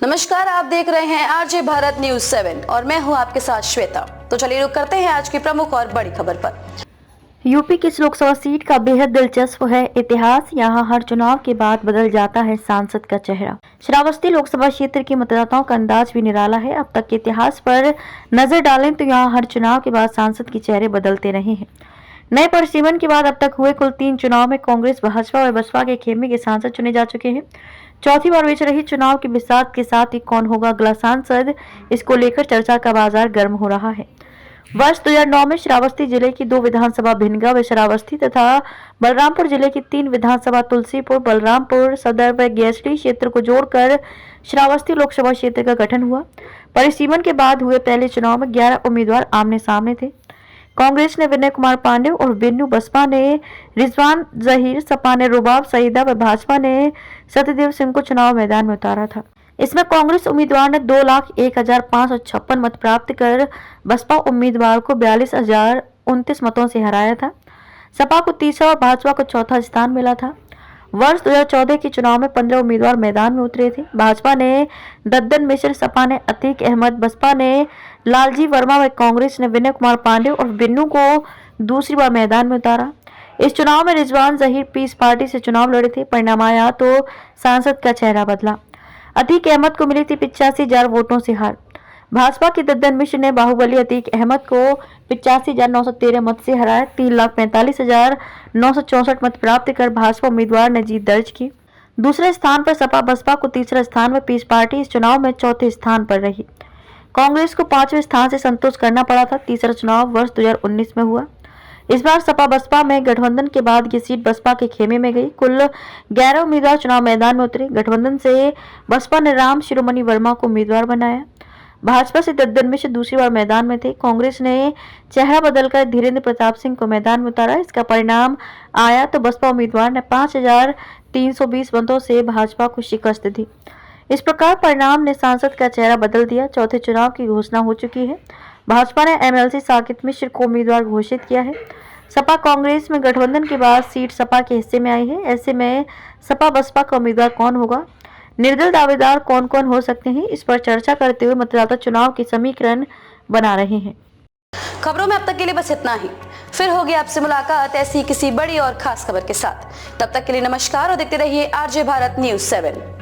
नमस्कार, आप देख रहे हैं आरजे भारत न्यूज 7 और मैं हूं आपके साथ श्वेता। तो चलिए रुक करते हैं आज की प्रमुख और बड़ी खबर पर। यूपी की इस लोकसभा सीट का बेहद दिलचस्प है इतिहास। यहाँ हर चुनाव के बाद बदल जाता है सांसद का चेहरा। श्रावस्ती लोकसभा क्षेत्र के मतदाताओं का अंदाज भी निराला है। अब तक के इतिहास पर नजर डालें तो यहाँ हर चुनाव के बाद सांसद के चेहरे बदलते रहे हैं। नए परिसीमन के बाद अब तक हुए कुल 3 चुनाव में कांग्रेस, भाजपा और बसपा के खेमे के सांसद चुने जा चुके हैं। चौथी बार बेच रही चुनाव के बिसात के साथ ही कौन होगा अगला सांसद, इसको लेकर चर्चा का बाजार गर्म हो रहा है। वर्ष 2009 में श्रावस्ती जिले की 2 विधानसभा भिनगा व श्रावस्ती तथा बलरामपुर जिले की 3 विधानसभा तुलसीपुर, बलरामपुर सदर व गेसडी क्षेत्र को जोड़कर श्रावस्ती लोकसभा क्षेत्र का गठन हुआ। परिसीमन के बाद हुए पहले चुनाव में 11 उम्मीदवार आमने सामने थे। कांग्रेस ने विनय कुमार पांडे और बिन्नू, बसपा ने रिजवान जहीर, सपा ने रुबाब सईदा व भाजपा ने सत्यदेव सिंह को चुनाव मैदान में उतारा था। इसमें कांग्रेस उम्मीदवार ने 2,01,556 मत प्राप्त कर बसपा उम्मीदवार को 42,029 मतों से हराया था। सपा को तीसरा और भाजपा को चौथा स्थान मिला था। वर्ष 2014 के चुनाव में 15 उम्मीदवार मैदान में उतरे थे। भाजपा ने दद्दन मिश्र, सपा ने अतीक अहमद, बसपा ने लालजी वर्मा व कांग्रेस ने विनय कुमार पांडे और बिन्नू को दूसरी बार मैदान में उतारा। इस चुनाव में रिजवान जहीर पीस पार्टी से चुनाव लड़े थे। परिणाम आया तो सांसद का चेहरा बदला। अतीक अहमद को मिली थी 85,000 वोटों से हार। भाजपा के दद्दन मिश्र ने बाहुबली अतीक अहमद को 85,913 मत से हराया। 3,45,964 मत प्राप्त कर भाजपा उम्मीदवार ने जीत दर्ज की। दूसरे स्थान पर सपा बसपा को तीसरा स्थान में पीस पार्टी इस चुनाव में चौथे स्थान पर रही। कांग्रेस को 5वें स्थान से संतोष करना पड़ा था। तीसरा चुनाव वर्ष 2019 में हुआ। इस बार सपा बसपा में गठबंधन के बाद ये सीट बसपा के खेमे में गई। कुल 11 उम्मीदवार चुनाव मैदान में उतरे। गठबंधन से बसपा ने राम शिरोमणि वर्मा को उम्मीदवार बनाया। भाजपा से दद्दन मिश्र दूसरी बार मैदान में थे। कांग्रेस ने चेहरा बदलकर धीरेन्द्र प्रताप सिंह को मैदान में उतारा। इसका परिणाम आया तो बसपा उम्मीदवार ने 5,320 मतों से भाजपा को शिकस्त दी। इस प्रकार परिणाम ने सांसद का चेहरा बदल दिया। चौथे चुनाव की घोषणा हो चुकी है। भाजपा ने एमएलसी साकेत मिश्र को उम्मीदवार घोषित किया है। सपा कांग्रेस में गठबंधन के बाद सीट सपा के हिस्से में आई है। ऐसे में सपा बसपा का उम्मीदवार कौन होगा, निर्दल दावेदार कौन कौन हो सकते हैं, इस पर चर्चा करते हुए मतदाता चुनाव की समीकरण बना रहे हैं। खबरों में अब तक के लिए बस इतना ही। फिर होगी आपसे मुलाकात ऐसी किसी बड़ी और खास खबर के साथ। तब तक के लिए नमस्कार और देखते रहिए आरजे भारत न्यूज 7।